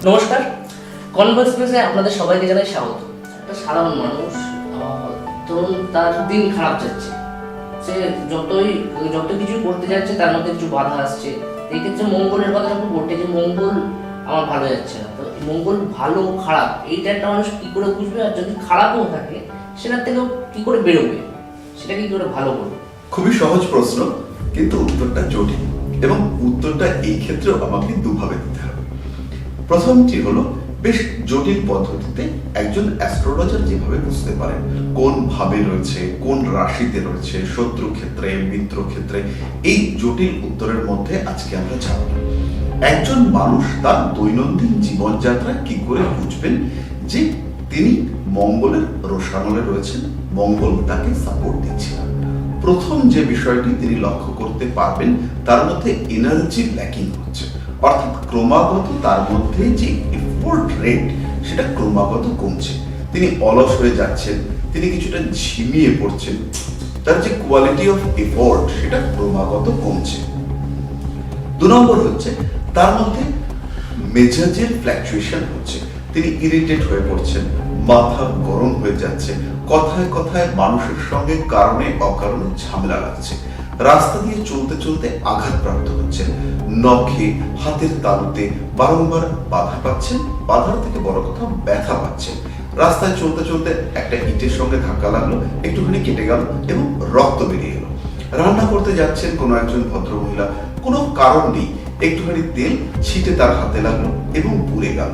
নমস্কার, কনভার্স প্লেসে আপনাদের সবাইকে জানাই স্বাগত। একটা সাধারণ মানুষ, ধরুন তার দিন খারাপ যাচ্ছে, সে যত কিছু করতে যাচ্ছে তার মধ্যে কিছু বাধা আসছে। এই ক্ষেত্রে মঙ্গলের কথাটা খুব বলতে, যে মঙ্গল আমার ভালো যাচ্ছে না। তো মঙ্গল ভালো খারাপ এইটা একটা মানুষ কি করে বুঝবে, আর যদি খারাপও থাকে সেটার থেকেও কি করে বেরোবে, সেটা কি করে ভালো করবে? খুবই সহজ প্রশ্ন, কিন্তু উত্তরটা জটিল, এবং উত্তরটা এই ক্ষেত্রেও আমাকে দুভাবে দিতে হবে। প্রথমটি হলো, বেশ জটিল পদ্ধতিতে একজন অ্যাস্ট্রোলজার যেভাবে বুঝতে পারেন কোন ভাবে রয়েছে, কোন রাশিতে রয়েছে, শত্রু ক্ষেত্রে, মিত্র ক্ষেত্রে, এই জটিল উত্তরের মধ্যে আজকে আমরা যাব না। একজন মানুষ তার দৈনন্দিন জীবনযাত্রা কি করে বুঝবেন যে তিনি মঙ্গলের রোশানলে রয়েছেন, মঙ্গল তাকে সাপোর্ট দিচ্ছে না? প্রথম যে বিষয়টি তিনি লক্ষ্য করতে পারবেন, তার মধ্যে এনার্জি ল্যাকিং হচ্ছে, অর্থাৎ ক্রমাগত তার মধ্যে যে এফোর্ট রেট সেটা ক্রমাগত কমছে। তিনি অলস হয়ে যাচ্ছেন, তিনি কিছুটা ঝিমিয়ে পড়ছেন, তার যে কোয়ালিটি অফ এফোর্ট সেটা ক্রমাগত কমছে। 2 নম্বর হচ্ছে, তার মধ্যে মেজাজের ফ্ল্যাকচুয়েশন হচ্ছে, তিনি ইরিটেট হয়ে পড়ছেন, মাথা গরম হয়ে যাচ্ছে, কথায় কথায় মানুষের সঙ্গে কারণে অকারণে ঝামেলা লাগছে, রাস্তা দিয়ে চলতে চলতে আঘাতপ্রাপ্ত হচ্ছেন, নখে, হাতের তালুতে বারংবার বাধা পাচ্ছেন, বাধার থেকে বড় কথা ব্যথা পাচ্ছেন, রাস্তায় চলতে চলতে একটা ইটের সঙ্গে ধাক্কা লাগলো, একটুখানি কেটে গেল এবং রক্ত বেরিয়ে এলো, রান্না করতে যাচ্ছেন কোনো একজন ভদ্রমহিলা, কোনো কারণ নেই, একটুখানি তেল ছিটে তার হাতে লাগলো এবং পুড়ে গেল।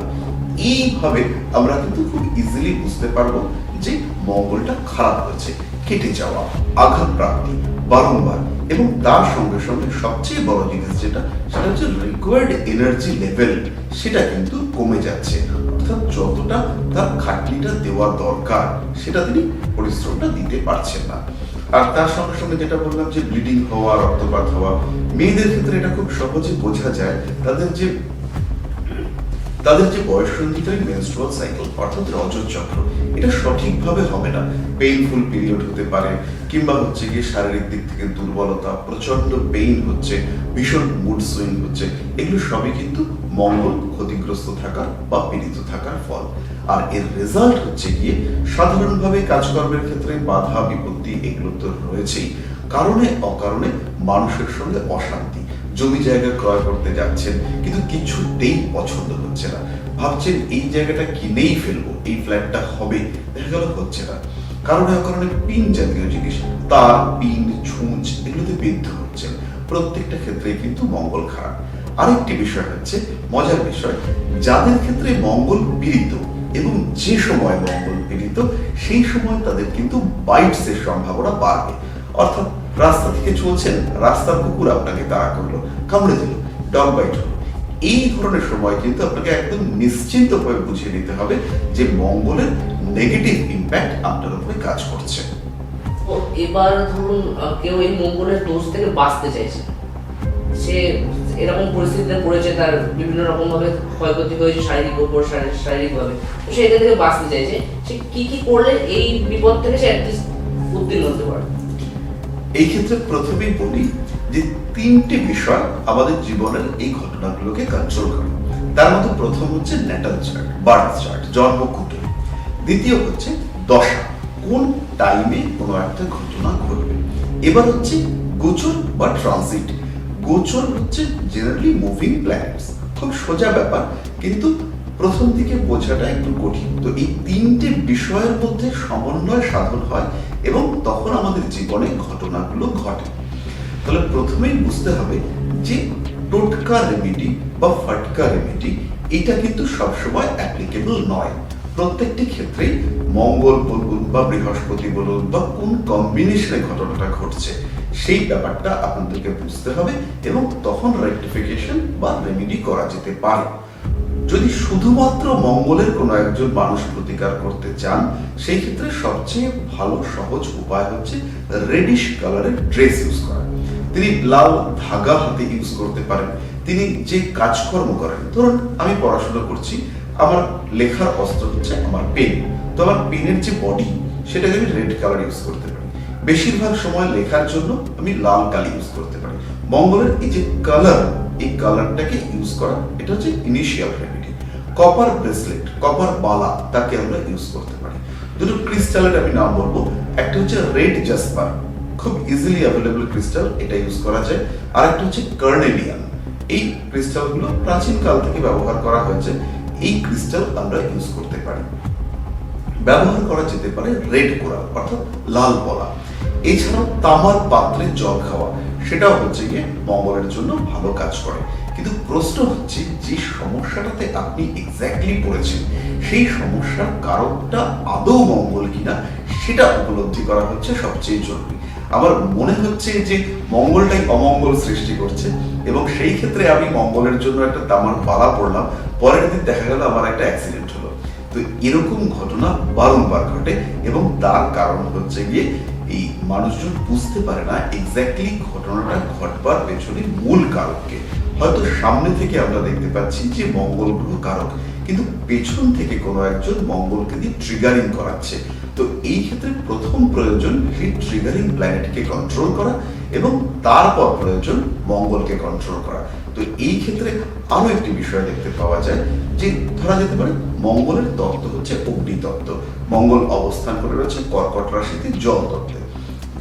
এইভাবে আমরা কিন্তু খুব ইজিলি বুঝতে পারবো যে মঙ্গলটা খারাপ হচ্ছে। কেটে যাওয়া, আঘাত প্রাপ্তি বারংবার, এবং তার সঙ্গে সঙ্গে সবচেয়ে বড় জিনিস যেটা, সেটা হচ্ছে রিকোয়ার্ড এনার্জি লেভেল, সেটা কিন্তু কমে যাচ্ছে। অর্থাৎ যতটা তার খাটনিটা দেওয়া দরকার সেটা তিনি পরিশ্রমটা দিতে পারছেন না। আর তার সঙ্গে সঙ্গে যেটা বললাম যে ব্লিডিং হওয়া, রক্তপাত হওয়া, মেয়েদের ক্ষেত্রে এটা খুব সহজে বোঝা যায়। তাদের যে বয়ঃসন্ধিকালীন মেনস্ট্রুয়াল সাইকেল, অর্থাৎ রজত চক্র, এটা সঠিকভাবে হবে না, পেইনফুল পিরিয়ড হতে পারে, কিংবা হচ্ছে গিয়ে শারীরিক দিক থেকে দুর্বলতা, প্রচন্ড পেইন হচ্ছে, ভীষণ মুড সুইং হচ্ছে, এগুলো সবই কিন্তু মঙ্গল ক্ষতিগ্রস্ত থাকার বা পীড়িত থাকার ফল। আর এর রেজাল্ট হচ্ছে গিয়ে সাধারণভাবে কাজকর্মের ক্ষেত্রে বাধা বিপত্তি, এগুলো তো রয়েছেই, কারণে অকারণে মানুষের সঙ্গে অশান্তি, জমি জায়গা ক্রয় করতে যাচ্ছেন কিন্তু কিছুতেই পছন্দ হচ্ছে না, ভাবছেন এই জায়গাটা কিনেই ফেলবো, এই ফ্ল্যাটটা হবে, দেখা গেল হচ্ছে না, কারণে অকারণে পিন জাতীয় জিনিস, তার, পিন, ছুঁচ, এগুলোতে বিদ্ধ হচ্ছেন। প্রত্যেকটা ক্ষেত্রে কিন্তু মঙ্গল খারাপ। আরেকটি বিষয় হচ্ছে, মজার বিষয়, যাদের ক্ষেত্রে মঙ্গল পীড়িত এবং যে সময় মঙ্গল পীড়িত সেই সময় তাদের কিন্তু বাইটসের সম্ভাবনা বাড়বে। অর্থাৎ রাস্তা থেকে চলছেন, রাস্তার কুকুর আপনাকে তাড়া করলো, কামড়ে দিল, ডগ বাইট হলো, এই ধরনের সময় কিন্তু আপনাকে একদম নিশ্চিন্ত হয়ে বুঝিয়ে নিতে হবে যে মঙ্গলের নেগেটিভ ইম্প্যাক্ট আপনার উপরে কাজ করছে। তো এবার ধরুন কেউ এই মঙ্গলের দোষ থেকে বাঁচতে চাইছে, সে এরকম পরিস্থিতিতে পড়েছে, তার বিভিন্ন রকম ভাবে ক্ষয়ক্ষতি হয়েছে শারীরিকভাবে, তো সে এটা থেকে বাঁচতে চাইছে, সে কি কি করলে এই বিপদ থেকে সে অ্যাটলিস্ট উত্তীর্ণ হতে পারে? এই ক্ষেত্রে প্রথমেই বলি যে 3টে বিষয় আমাদের জীবনের এই ঘটনাগুলোকে কন্ট্রোল করে। তার মধ্যে প্রথম হচ্ছে ন্যাটাল চার্ট, বার্থ চার্ট, জন্মকুণ্ডলী। দ্বিতীয় হচ্ছে দশা, কোন টাইমে কোনো একটা ঘটনা ঘটবে। এবার হচ্ছে গোচর বা ট্রানজিট। গোচর হচ্ছে জেনারেলি মুভিং প্ল্যানেটস, খুব সোজা ব্যাপার, কিন্তু প্রথম দিকে বোঝাটা একটু কঠিন। তো এই 3টে বিষয়ের মধ্যে সমন্বয় সাধন হয় এবং তখন আমাদের জীবনে ঘটনাগুলো ঘটে। তাহলে প্রথমেই বুঝতে হবে যে টোটকা রেমেডি বা ফাটকা রেমেডি, এটা কিন্তু সবসময় অ্যাপ্লিকেবল নয়। প্রত্যেকটি ক্ষেত্রেই মঙ্গল বলুন বা বৃহস্পতি বলুন বা কোন কম্বিনেশনে ঘটনাটা ঘটছে সেই ব্যাপারটা আপনাদেরকে বুঝতে হবে, এবং তখন রেকটিফিকেশন বা রেমেডি করা যেতে পারে। যদি শুধুমাত্র মঙ্গলের কোনো একজন মানুষ প্রতিকার করতে চান, সেই ক্ষেত্রে সবচেয়ে ভালো সহজ উপায় হচ্ছে রেডিশ কালারের ড্রেস ইউজ করা। তিনি লাল ধাগা হাতে ইউজ করতে পারেন। তিনি যে কাজকর্ম করেন, ধরুন আমি পড়াশোনা করছি, আমার লেখার অস্ত্র হচ্ছে আমার পেন, তো আমার পেনের যে বডি সেটাকে আমি রেড কালার ইউজ করতে পারি। বেশিরভাগ সময় লেখার জন্য আমি লাল কালি ইউজ করতে পারি। মঙ্গলের এই যে কালার এই কালারটাকে ইউজ করা, এটা হচ্ছে initial remedy. Copper bracelet, copper বালা, তাকে আমরা ইউজ করতে পারি। দুটো ক্রিস্টালের আমি নাম বলবো, একটা হচ্ছে রেড জাসপার, খুব ইজিলি অ্যাভেলেবল ক্রিস্টাল, এটা ইউজ করা যায়। আর একটা হচ্ছে কার্নেলিয়ান। এই ক্রিস্টালগুলো প্রাচীন কাল থেকে ব্যবহার করা হয়েছে, এই ক্রিস্টাল আমরা ইউজ করতে পারি। ব্যবহার করা যেতে পারে রেড কোরাল অর্থাৎ লাল পলা। এছাড়াও তামার পাত্রে জল খাওয়া, সেটাও হচ্ছে গিয়ে মঙ্গলের জন্য ভালো কাজ করে। কিন্তু প্রশ্ন হচ্ছে, যে সমস্যাটাতে আপনি এক্স্যাক্টলি পড়েছেন সেই সমস্যার কারণটা আদৌ মঙ্গল কিনা সেটা উপলব্ধি করা হচ্ছে সবচেয়ে জরুরি। আমার মনে হচ্ছে যে মঙ্গলটাই অমঙ্গল সৃষ্টি করছে, এবং সেই ক্ষেত্রে আমি মঙ্গলের জন্য একটা তামার বালা পড়লাম, পরের দিন দেখা গেল আমার একটা অ্যাক্সিডেন্ট হলো। তো এরকম ঘটনা বারংবার ঘটে, এবং তার কারণ হচ্ছে গিয়ে এই মানুষজন বুঝতে পারে না এক্স্যাক্টলি ঘটনাটা ঘটবার পেছনে মূল কারককে। হয়তো সামনে থেকে আমরা দেখতে পাচ্ছি যে মঙ্গল গ্রহ কারক, কিন্তু পেছন থেকে কোনো একজন মঙ্গলকে দিয়ে ট্রিগারিং করাচ্ছে। তো এই ক্ষেত্রে প্রথম প্রয়োজন সেই ট্রিগারিং প্ল্যানেটকে কন্ট্রোল করা, এবং তারপর প্রয়োজন মঙ্গলকে কন্ট্রোল করা। তো এই ক্ষেত্রে আরো একটি বিষয় দেখতে পাওয়া যায় যে, ধরা যেতে পারে মঙ্গলের তত্ত্ব হচ্ছে অগ্নিতত্ত্ব, মঙ্গল অবস্থান করে রয়েছে কর্কট রাশিতে জল তত্ত্বে।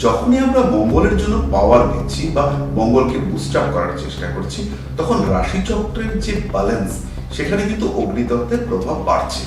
যখনই আমরা মঙ্গলের জন্য পাওয়ার দিচ্ছি বা মঙ্গলকে বুস্ট আপ করার চেষ্টা করছি, তখন রাশিচক্রের যে ব্যালেন্স, সেখানে কিন্তু অগ্নিতত্ত্বের প্রভাব বাড়ছে।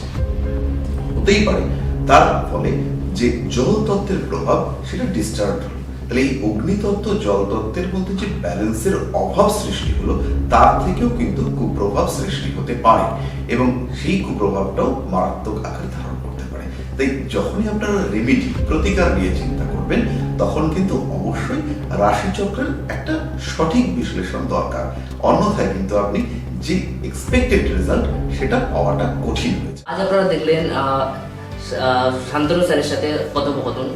হতেই পারে তার ফলে যে জল তত্ত্বের প্রভাব সেটা ডিস্টার্ব হলো। তাহলে এই অগ্নিতত্ত্ব জল তত্ত্বের মধ্যে যে ব্যালেন্সের অভাব সৃষ্টি হলো, তার থেকেও কিন্তু কুপ্রভাব সৃষ্টি হতে পারে, এবং সেই কুপ্রভাবটাও মারাত্মক আকার ধারণ করতে পারে। তাই যখনই আপনারা রেমেডি, প্রতিকার নিয়ে চিন্তা করবেন, তখন কিন্তু অবশ্যই রাশিচক্রের একটা সঠিক বিশ্লেষণ দরকার। অন্যথায় কিন্তু আপনি যে এক্সপেক্টেড রেজাল্ট সেটা পাওয়াটা কঠিন হয়েছে। আজ আপনারা দেখলেন শান্তনু স্যারের সাথে কথোপকথন।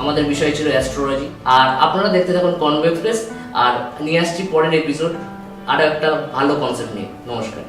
আমাদের বিষয় ছিল অ্যাস্ট্রোলজি। আর আপনারা দেখতে থাকুন কনভেক্স, আর নিয়ে আসছি পরের এপিসোড আরো একটা ভালো কনসেপ্ট নিয়ে। নমস্কার।